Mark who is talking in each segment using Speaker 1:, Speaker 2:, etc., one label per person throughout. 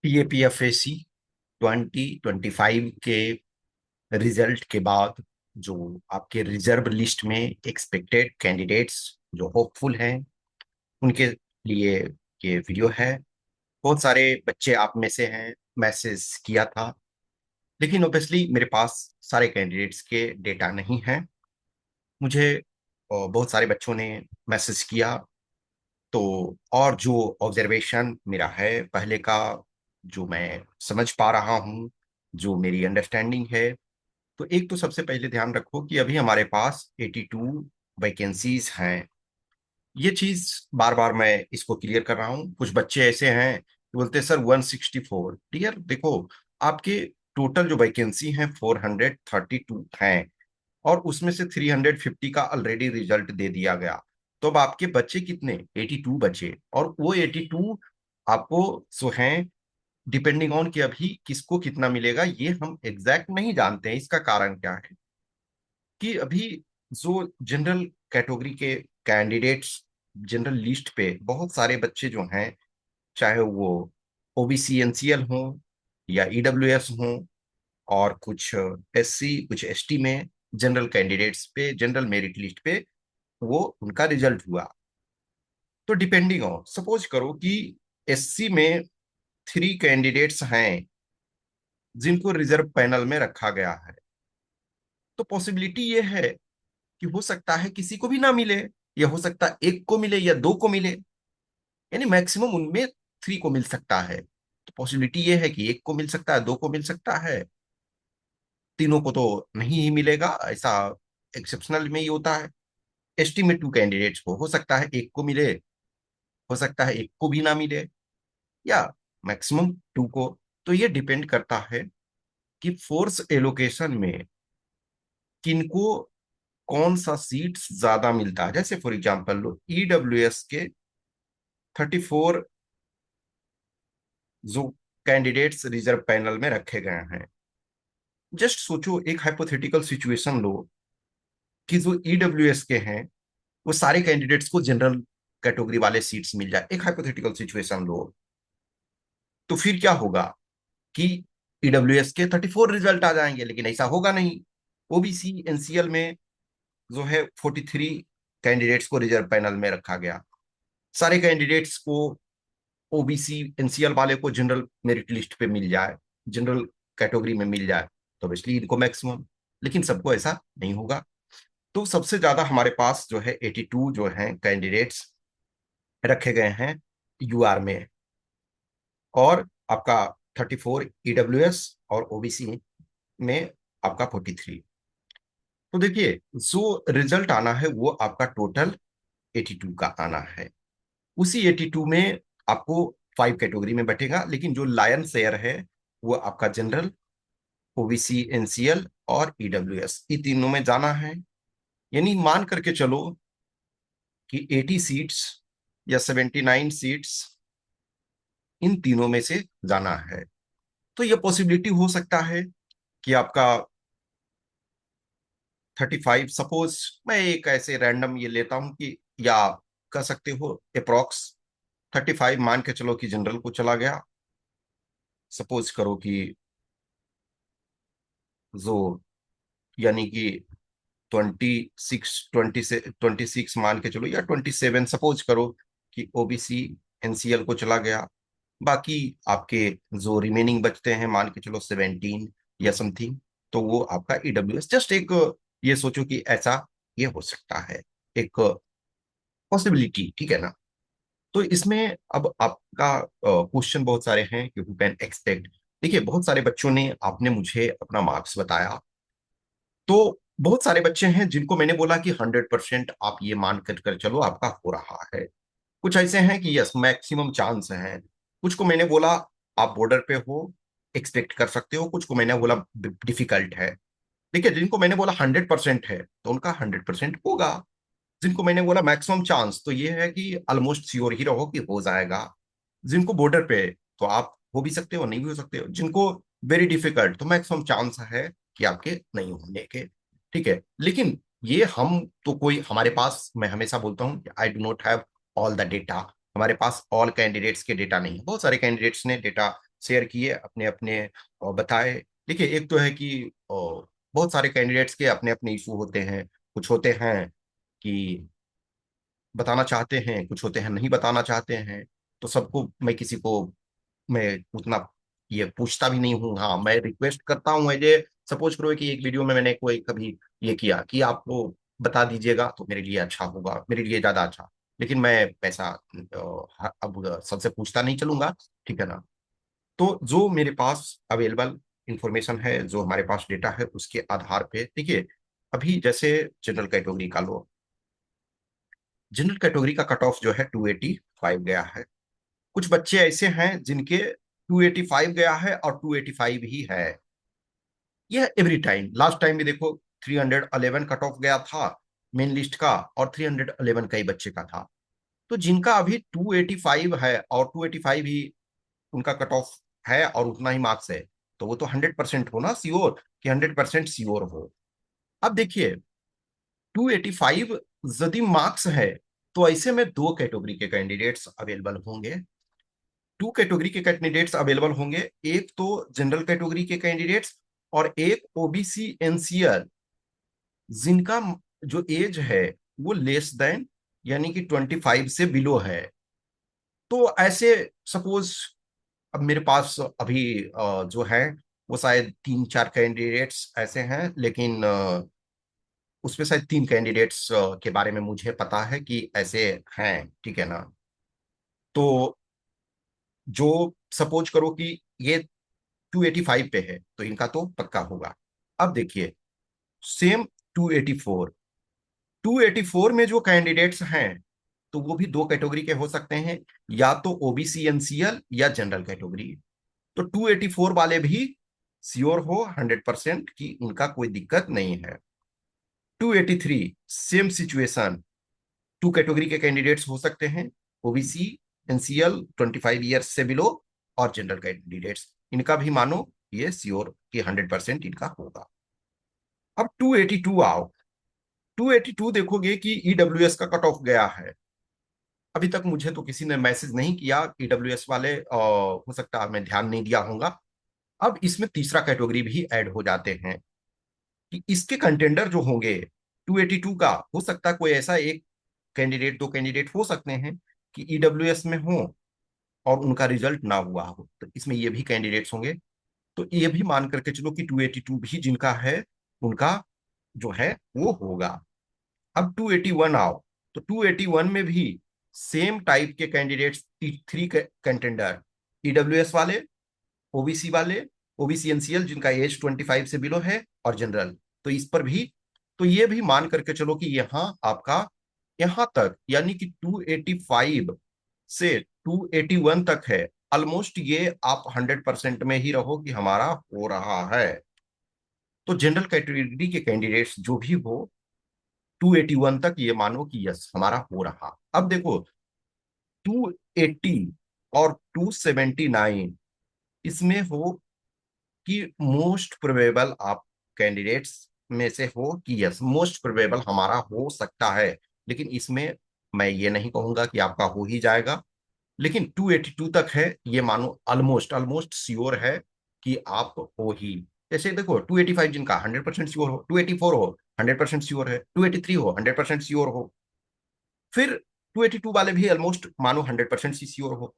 Speaker 1: PAPFAC 2025 के result के बाद जो आपके रिजर्व लिस्ट में एक्सपेक्टेड कैंडिडेट्स जो होपफुल हैं उनके लिए ये वीडियो है। बहुत सारे बच्चे आप में से हैं, मैसेज किया था, लेकिन ऑब्वियसली मेरे पास सारे कैंडिडेट्स के डेटा नहीं है। मुझे बहुत सारे बच्चों ने मैसेज किया, तो और जो ऑब्जर्वेशन मेरा है पहले का, जो मैं समझ पा रहा हूँ, जो मेरी अंडरस्टैंडिंग है, तो एक तो सबसे पहले ध्यान रखो कि अभी हमारे पास 82 वैकेंसीज हैं। ये चीज बार बार मैं इसको क्लियर कर रहा हूँ। कुछ बच्चे ऐसे हैं कि बोलते हैं सर 164। डियर देखो, आपके टोटल जो वैकेंसी है 432 हैं, और उसमें से 350 का ऑलरेडी रिजल्ट दे दिया गया। तो अब आपके बच्चे कितने? 82 बचे, और वो 82 आपको सो हैं डिपेंडिंग ऑन कि अभी किसको कितना मिलेगा ये हम एग्जैक्ट नहीं जानते हैं। इसका कारण क्या है कि अभी जो जनरल कैटेगरी के कैंडिडेट्स जनरल लिस्ट पे बहुत सारे बच्चे जो हैं, चाहे वो ओबीसी एनसीएल हो या ईडब्ल्यूएस हो, और कुछ एससी कुछ एसटी में जनरल कैंडिडेट्स पे जनरल मेरिट लिस्ट पे वो उनका रिजल्ट हुआ। तो डिपेंडिंग ऑन सपोज करो कि एससी में 3 कैंडिडेट्स हैं जिनको रिजर्व पैनल में रखा गया है, तो पॉसिबिलिटी ये है कि हो सकता है किसी को भी ना मिले, या हो सकता है एक को मिले या दो को मिले, यानी मैक्सिमम उनमें 3 को मिल सकता है। तो पॉसिबिलिटी ये है कि एक को मिल सकता है, दो को मिल सकता है, तीनों को तो नहीं ही मिलेगा। ऐसा एक्सेप्शनल में ही होता है। एस्टिमेट 2 कैंडिडेट्स को हो सकता है एक को मिले, हो सकता है एक को भी ना मिले, या मैक्सिमम 2 को। तो ये डिपेंड करता है कि फोर्स एलोकेशन में किनको कौन सा सीट्स ज्यादा मिलता है। जैसे फॉर एग्जांपल लो, ईडब्ल्यूएस के 34 जो कैंडिडेट्स रिजर्व पैनल में रखे गए हैं। जस्ट सोचो, एक हाइपोथेटिकल सिचुएशन लो कि जो ईडब्ल्यूएस के हैं वो सारे कैंडिडेट्स को जनरल कैटेगरी वाले सीट्स मिल जाए। एक हाइपोथेटिकल सिचुएशन लो, तो फिर क्या होगा कि ईडब्ल्यूएस के 34 रिजल्ट आ जाएंगे, लेकिन ऐसा होगा नहीं। ओबीसी एनसीएल में जो है 43 कैंडिडेट्स को रिजर्व पैनल में रखा गया। सारे कैंडिडेट्स को ओबीसी एनसीएल वाले को जनरल मेरिट लिस्ट पे मिल जाए, जनरल कैटेगरी में मिल जाए, तो ऑब्वियसली इनको मैक्सिमम। लेकिन सबको ऐसा नहीं होगा। तो सबसे ज्यादा हमारे पास जो है 82 जो है कैंडिडेट्स रखे गए हैं यूआर में, और आपका 34 ईडब्ल्यूएस और ओबीसी में आपका 43। तो देखिए, जो रिजल्ट आना है वो आपका टोटल 82 का आना है। उसी 82 में आपको 5 कैटेगरी में बटेगा, लेकिन जो लायन शेयर है वो आपका जनरल, ओबीसी एनसीएल और ईडब्ल्यूएस, ये तीनों में जाना है। यानी मान करके चलो कि 80 सीट्स या 79 सीट्स इन तीनों में से जाना है। तो यह पॉसिबिलिटी हो सकता है कि आपका 35, सपोज मैं एक ऐसे रैंडम ये लेता हूं कि, या आप कह सकते हो अप्रोक्स 35 मान के चलो कि जनरल को चला गया। सपोज करो कि जो यानी कि 26 मान के चलो, या 27 सपोज करो कि ओबीसी एनसीएल को चला गया। बाकी आपके जो रिमेनिंग बचते हैं मान के चलो 17 या समथिंग, तो वो आपका ईडब्ल्यूएस। जस्ट एक ये सोचो कि ऐसा ये हो सकता है, एक पॉसिबिलिटी, ठीक है ना। तो इसमें अब आपका क्वेश्चन बहुत सारे हैं कि हु कैन एक्सपेक्ट। देखिए, बहुत सारे बच्चों ने आपने मुझे अपना मार्क्स बताया, तो बहुत सारे बच्चे हैं जिनको मैंने बोला कि 100% आप ये मान कर चलो आपका हो रहा है। कुछ ऐसे हैं कि यस मैक्सिमम चांस है। कुछ को मैंने बोला आप बॉर्डर पे हो, एक्सपेक्ट कर सकते हो। कुछ को मैंने बोला डिफिकल्ट है। देखिए, जिनको मैंने बोला 100% है तो उनका 100% होगा। जिनको मैंने बोला मैक्सिमम चांस, तो ये है कि ऑलमोस्ट श्योर ही रहो कि हो जाएगा। जिनको बॉर्डर पे है, तो आप हो भी सकते हो नहीं भी हो सकते हो। जिनको वेरी डिफिकल्ट, तो मैक्सिमम चांस है कि आपके नहीं होने के। ठीक है, लेकिन ये हम तो कोई हमारे पास, मैं हमेशा बोलता हूँ I do not have all the data. हमारे पास ऑल कैंडिडेट्स के डेटा नहीं है। बहुत सारे कैंडिडेट्स ने डेटा शेयर किए, अपने अपने बताए। देखिए, एक तो है कि बहुत सारे कैंडिडेट्स के अपने अपने इशू होते हैं। कुछ होते हैं कि बताना चाहते हैं, कुछ होते हैं नहीं बताना चाहते हैं। तो सबको मैं किसी को मैं उतना ये पूछता भी नहीं हूँ। हाँ, मैं रिक्वेस्ट करता हूँ एज सपोज करो कि एक वीडियो में मैंने कोई कभी ये किया कि आपको बता दीजिएगा तो मेरे लिए अच्छा होगा, मेरे लिए ज्यादा अच्छा। लेकिन मैं पैसा अब सबसे पूछता नहीं चलूंगा, ठीक है ना। तो जो मेरे पास अवेलेबल इंफॉर्मेशन है, जो हमारे पास डेटा है, उसके आधार पे देखिए, अभी जैसे जनरल कैटेगरी का लो, जनरल कैटेगरी का कट ऑफ जो है 285 गया है। कुछ बच्चे ऐसे हैं जिनके 285 गया है और 285 ही है। यह एवरी टाइम, लास्ट टाइम भी देखो 311 कट ऑफ गया था मेन लिस्ट का, और 311 कई बच्चे का था। तो जिनका अभी 285 है और 285 ही उनका कट ऑफ है और उतना ही मार्क्स है, तो वो तो 100% हो ना, श्योर कि 100% श्योर हो। अब देखिए, 285 यदि मार्क्स है तो ऐसे में दो कैटेगरी के कैंडिडेट्स अवेलेबल होंगे। टू कैटेगरी के कैंडिडेट्स अवेलेबल होंगे, एक तो जनरल कैटेगरी के कैंडिडेट्स और एक ओबीसी एनसीएल, जिनका जो एज है वो लेस देन यानी कि 25 से बिलो है। तो ऐसे सपोज अब मेरे पास अभी जो है वो शायद 3-4 कैंडिडेट्स ऐसे हैं, लेकिन उसमें शायद 3 कैंडिडेट्स के बारे में मुझे पता है कि ऐसे हैं, ठीक है ना। तो जो सपोज करो कि ये 285 पे है तो इनका तो पक्का होगा। अब देखिए, सेम 284, 284 में जो कैंडिडेट्स हैं तो वो भी दो कैटेगरी के हो सकते हैं, या तो ओबीसी एनसीएल या जनरल कैटेगरी। तो 284 वाले भी श्योर हो 100% कि उनका कोई दिक्कत नहीं है। 283 सेम सिचुएशन, टू कैटेगरी के कैंडिडेट्स हो सकते हैं, ओबीसी एनसीएल 25 ईयर्स से बिलो और जनरल कैंडिडेट्स, इनका भी मानो ये श्योर कि 100% इनका होगा। अब 282 आओ, 282 देखोगे कि ईडब्ल्यूएस का कट ऑफ गया है। अभी तक मुझे तो किसी ने मैसेज नहीं किया ईडब्ल्यूएस वाले, हो सकता है मैं ध्यान नहीं दिया होगा। अब इसमें तीसरा कैटेगरी भी ऐड हो जाते हैं कि इसके कंटेंडर जो होंगे 282 का, हो सकता है कोई ऐसा एक कैंडिडेट, दो कैंडिडेट हो सकते हैं कि ईडब्ल्यूएस में हो और उनका रिजल्ट ना हुआ हो, तो इसमें ये भी कैंडिडेट्स होंगे। तो ये भी मान करके चलो कि 282 भी जिनका है उनका जो है वो होगा। अब 281 आओ, तो 281 में भी सेम टाइप के कैंडिडेट्स, थ्री कंटेंडर, ईडब्ल्यूएस वाले, ओबीसी वाले, ओबीसी एनसीएल जिनका एज 25 से बिलो है, और जनरल। तो इस पर भी, तो ये भी मान करके चलो कि यहाँ आपका यहां तक यानी कि 285 से 281 तक है। ऑलमोस्ट ये आप 100% में ही रहो कि हमारा हो रहा है। तो जनरल कैटेगरी के कैंडिडेट्स जो भी हो, 281 तक ये मानो कि यस हमारा हो रहा। अब देखो, 280 और 279, इसमें हो कि मोस्ट प्रोबेबल आप कैंडिडेट्स में से हो कि यस मोस्ट प्रोबेबल हमारा हो सकता है। लेकिन इसमें मैं ये नहीं कहूंगा कि आपका हो ही जाएगा, लेकिन 282 तक है ये मानो ऑलमोस्ट ऑलमोस्ट श्योर है कि आप हो ही। जैसे देखो, 285 जिनका 100% श्योर हो, 284 हो 100% श्योर है, 283 हो 100% श्योर हो, फिर 282 वाले भी ऑलमोस्ट मानो 100% सी श्योर हो,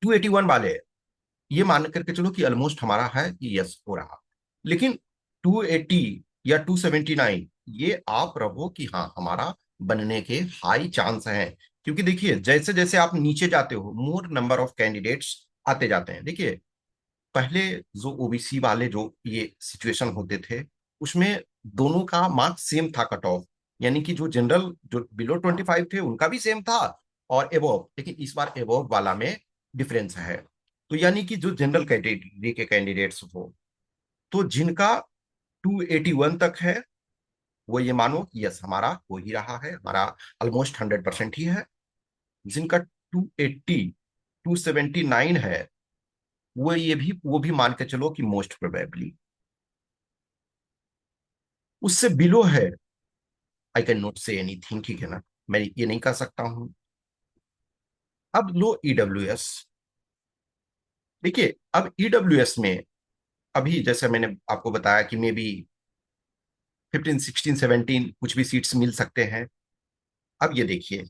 Speaker 1: 281 वाले ये मान करके चलो कि ऑलमोस्ट हमारा है कि यस हो रहा। लेकिन 280 या 279 ये आप रहो कि हाँ हमारा बनने के हाई चांस हैं। क्योंकि देखिए, जैसे जैसे आप नीचे जाते हो मोर नंबर ऑफ कैंडिडेट्स आते जाते हैं। देखिए, पहले जो ओबीसी वाले जो ये सिचुएशन होते थे, उसमें दोनों का मार्क्स सेम था कट ऑफ, यानी कि जो जनरल जो बिलो 25 थे उनका भी सेम था और एबोव, लेकिन इस बार एबोव वाला में डिफरेंस है। तो यानी कि जो जनरल कैटेगरी के कैंडिडेट्स हो, तो जिनका 281 तक है वो ये मानो कि यस हमारा हो ही रहा है, हमारा ऑलमोस्ट 100% ही है। जिनका 280 279 है, वो भी मान के चलो कि मोस्ट प्रोबेबली। उससे बिलो है, I can not say anything, ठीक है ना, मैं ये नहीं कर सकता हूं। अब लो ईडब्ल्यू एस, देखिए अब ईडब्ल्यूएस में अभी जैसे मैंने आपको बताया कि मे बी 15 16 17 कुछ भी सीट्स मिल सकते हैं। अब ये देखिए,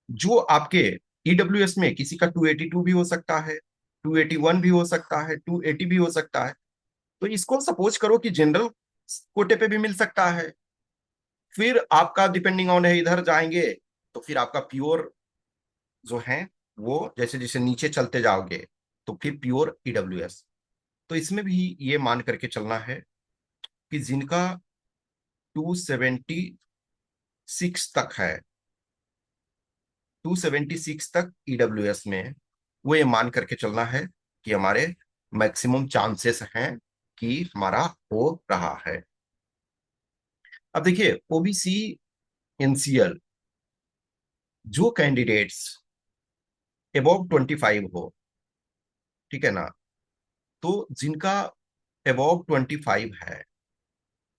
Speaker 1: जो आपके ईडब्ल्यूएस में किसी का 282 भी हो सकता है, 281 भी हो सकता है, 280 भी हो सकता है। तो इसको सपोज करो कि जनरल कोटे पे भी मिल सकता है। फिर आपका डिपेंडिंग ऑन है, इधर जाएंगे तो फिर आपका प्योर जो है वो जैसे जैसे नीचे चलते जाओगे तो फिर प्योर ईडब्ल्यूएस। तो इसमें भी ये मान करके चलना है कि जिनका 276 तक है, 276 तक ईडब्ल्यूएस में, वो ये मान करके चलना है कि हमारे मैक्सिमम चांसेस हैं कि हमारा हो रहा है। अब देखिए ओबीसी एनसीएल, जो कैंडिडेट्स अबव 25 हो, ठीक है ना, तो जिनका अबव 25 है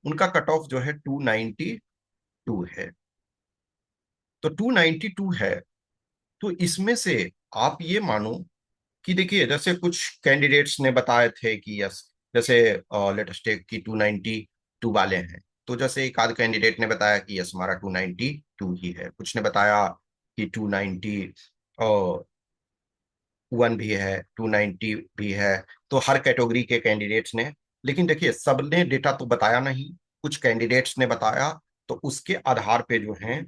Speaker 1: उनका कट ऑफ जो है 292 है। तो 292 है, तो इसमें से आप ये मानो कि देखिए जैसे कुछ कैंडिडेट्स ने बताए थे कि यस, जैसे लेटेस्ट की 292 वाले हैं। तो जैसे एक आध कैंडिडेट ने बताया कि यस हमारा 292 ही है, कुछ ने बताया कि 291 भी है, 290 भी है। तो हर कैटेगरी के कैंडिडेट्स ने, लेकिन देखिए सबने डेटा तो बताया नहीं, कुछ कैंडिडेट्स ने बताया। तो उसके आधार पे जो है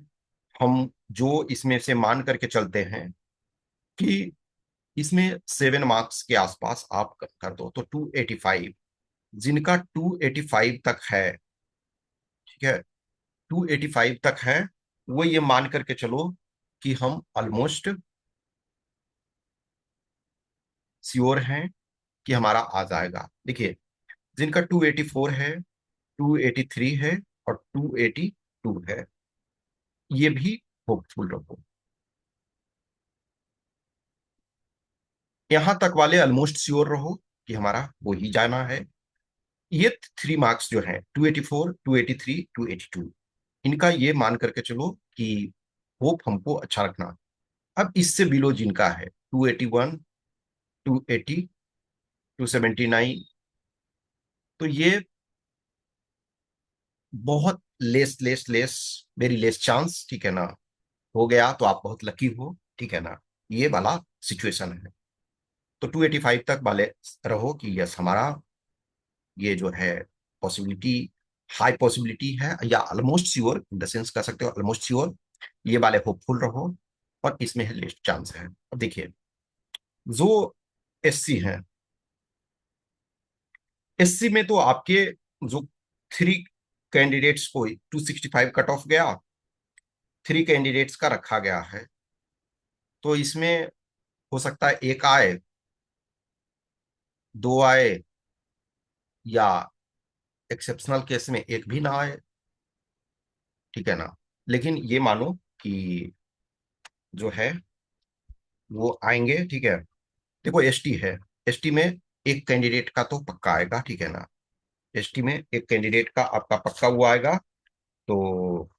Speaker 1: हम जो इसमें से मान करके चलते हैं कि इसमें 7 मार्क्स के आसपास आप कर दो तो 285। जिनका 285 तक है, ठीक है, 285 तक है, वो ये मान करके चलो कि हम ऑलमोस्ट श्योर हैं कि हमारा आ जाएगा। देखिए जिनका 284 है, 283 है और 282 है, ये भी होपफुल रहो। यहां तक वाले ऑलमोस्ट श्योर रहो कि हमारा वो ही जाना है। ये 3 मार्क्स जो है 284, 283, 282, इनका ये मान करके चलो कि होप हमको अच्छा रखना। अब इससे बिलो जिनका है 281, 280, 279, तो ये बहुत less less less, very less chance, ठीक है ना। हो गया तो आप बहुत लकी हो, ठीक है ना, ये वाला सिचुएशन है। तो 285 तक वाले रहो कि यस हमारा ये जो है पॉसिबिलिटी, हाई पॉसिबिलिटी है, या almost sure in the sense कह सकते हो ऑलमोस्ट श्योर, ये वाले होपफुल रहो। और इसमें लेस चांस है। अब देखिए जो एससी है, एससी में तो आपके जो 3 कैंडिडेट्स को 265 कट ऑफ गया, 3 कैंडिडेट्स का रखा गया है। तो इसमें हो सकता है एक आए, दो आए, या एक्सेप्शनल केस में एक भी ना आए, ठीक है ना। लेकिन ये मानो कि जो है वो आएंगे, ठीक है। देखो एसटी है, एसटी में एक कैंडिडेट का तो पक्का आएगा, ठीक है ना। एसटी में एक कैंडिडेट का आपका पक्का हुआ आएगा। तो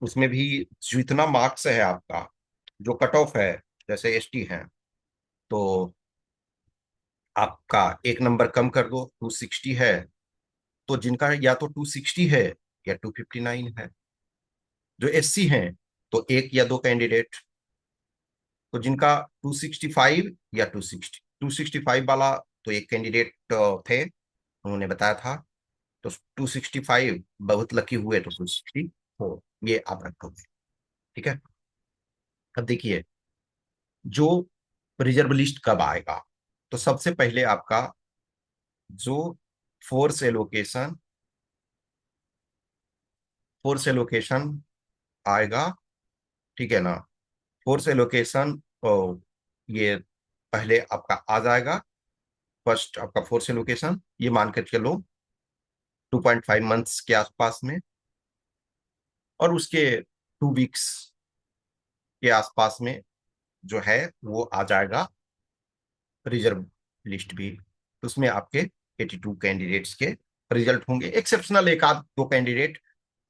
Speaker 1: उसमें भी जितना मार्क्स है आपका, जो कट ऑफ है, जैसे एसटी है तो आपका एक नंबर कम कर दो, 260 है, तो जिनका या तो 260 है या 259 है। जो एससी हैं तो एक या दो कैंडिडेट, तो जिनका 265 या 260, 265 वाला तो एक कैंडिडेट थे, उन्होंने बताया था। तो 265 बहुत लकी हुए तो 260 हो, ये आप रखोगे, ठीक है। अब देखिए जो रिजर्व लिस्ट कब आएगा, तो सबसे पहले आपका जो फोर्स एलोकेशन, फोर्स एलोकेशन आएगा, ठीक है ना। फोर्स एलोकेशन ये पहले आपका आ जाएगा। फर्स्ट आपका फोर्स एलोकेशन ये मान कर चलो 2.5 मंथ्स के आसपास में, और उसके 2 वीक्स के आसपास में जो है वो आ जाएगा रिजर्व लिस्ट भी। तो उसमें आपके 82 कैंडिडेट्स के रिजल्ट होंगे। एक्सेप्शनल एक आध दो कैंडिडेट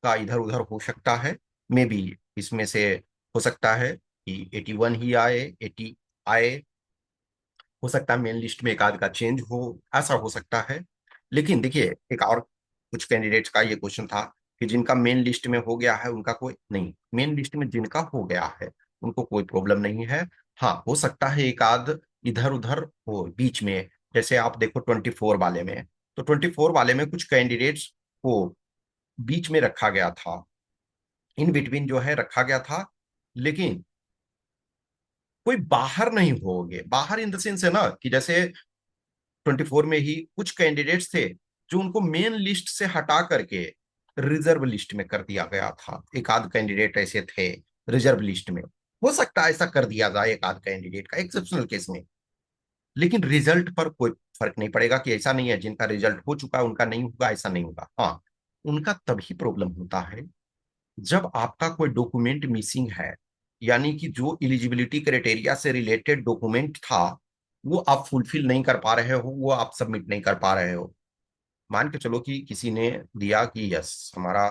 Speaker 1: का इधर उधर हो सकता है, मे बी इसमें से हो सकता है कि 81 ही आए, 80 आए, हो सकता है मेन लिस्ट में एक आध का चेंज हो, ऐसा हो सकता है। लेकिन देखिए, एक और कुछ कैंडिडेट्स का ये क्वेश्चन था कि जिनका मेन लिस्ट में हो गया है उनका कोई नहीं, मेन लिस्ट में जिनका हो गया है उनको कोई प्रॉब्लम नहीं है। हाँ, हो सकता है एक आध इधर उधर हो बीच में। जैसे आप देखो 24 वाले में, तो 24 वाले में कुछ कैंडिडेट्स को बीच में रखा गया था, इन बिटवीन जो है रखा गया था, लेकिन कोई बाहर नहीं होगे, बाहर इन द सेंस है ना कि जैसे 24 में ही कुछ कैंडिडेट्स थे जो उनको मेन लिस्ट से हटा करके रिजर्व लिस्ट में कर दिया गया था। एक आध कैंडिडेट ऐसे थे रिजर्व लिस्ट में, हो सकता है ऐसा कर दिया जाए एक आध कैंडिडेट का एक्सेप्शनल केस में। लेकिन रिजल्ट पर कोई फर्क नहीं पड़ेगा कि ऐसा नहीं है जिनका रिजल्ट हो चुका है उनका नहीं होगा, ऐसा नहीं होगा। हाँ, उनका तभी प्रॉब्लम होता है जब आपका कोई डॉक्यूमेंट मिसिंग है, यानी कि जो इलिजिबिलिटी क्राइटेरिया से रिलेटेड डॉक्यूमेंट था वो आप फुलफिल नहीं कर पा रहे हो, वो आप सबमिट नहीं कर पा रहे हो। मान के चलो कि किसी ने दिया कि यस हमारा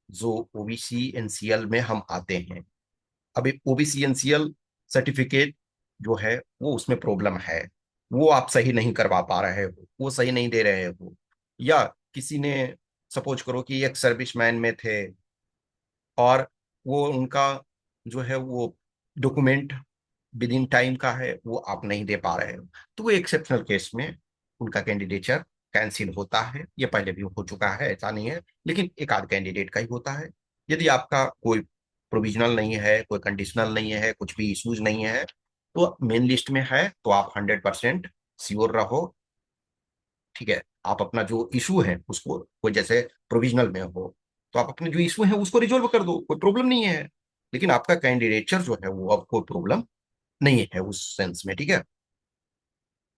Speaker 1: जो ओबीसी एनसीएल में हम आते हैं, अब एक ओबीसी एनसीएल सर्टिफिकेट जो है वो उसमें प्रॉब्लम है, वो आप सही नहीं करवा पा रहे हो, वो सही नहीं दे रहे हो। या किसी ने सपोज करो कि एक सर्विसमैन में थे और वो उनका जो है वो डॉक्यूमेंट विद इन टाइम का है, वो आप नहीं दे पा रहे हो, तो वो एक्सेप्शनल केस में उनका कैंडिडेचर कैंसिल होता है। ये पहले भी हो चुका है, ऐसा नहीं है, लेकिन एक आध कैंडिडेट का ही होता है। यदि आपका कोई प्रोविजनल नहीं है, कोई कंडीशनल नहीं है, कुछ भी इश्यूज नहीं है, तो मेन लिस्ट में है तो आप 100% श्योर रहो। ठीक है, आप अपना जो इशू है उसको, कोई जैसे प्रोविजनल में हो तो आप अपने जो इशू है उसको रिजोल्व कर दो, कोई प्रॉब्लम नहीं है। लेकिन आपका कैंडिडेचर जो है वो अब कोई प्रॉब्लम नहीं है उस सेंस में। ठीक है,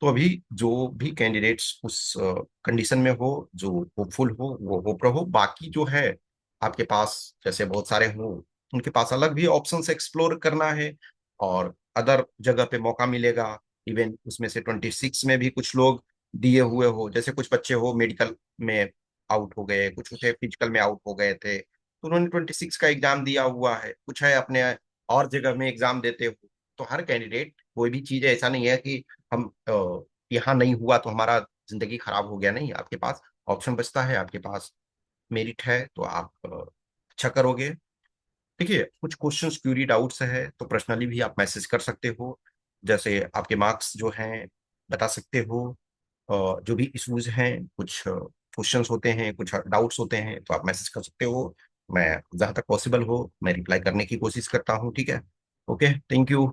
Speaker 1: तो अभी जो भी कैंडिडेट्स उस कंडीशन में हो, जो होपफुल हो वो होप रहो। बाकी जो है आपके पास जैसे बहुत सारे हो, उनके पास अलग भी ऑप्शंस एक्सप्लोर करना है और अदर जगह पे मौका मिलेगा। इवन उसमें से 26 में भी कुछ लोग दिए हुए हो, जैसे कुछ बच्चे हो मेडिकल में आउट हो गए, कुछ थे फिजिकल में आउट हो गए थे, तो उन्होंने 26 का एग्जाम दिया हुआ है, कुछ है अपने और जगह में एग्जाम देते हो। तो हर कैंडिडेट, कोई भी चीज ऐसा नहीं है कि हम यहाँ नहीं हुआ तो हमारा जिंदगी खराब हो गया, नहीं, आपके पास ऑप्शन बचता है, आपके पास मेरिट है तो आप अच्छा करोगे। देखिए, कुछ क्वेश्चंस क्यूरी डाउट्स है तो पर्सनली भी आप मैसेज कर सकते हो, जैसे आपके मार्क्स जो हैं बता सकते हो। जो भी इश्यूज हैं, कुछ क्वेश्चंस होते हैं, कुछ डाउट्स होते हैं तो आप मैसेज कर सकते हो। मैं जहाँ तक पॉसिबल हो मैं रिप्लाई करने की कोशिश करता हूँ। ठीक है, ओके, थैंक यू।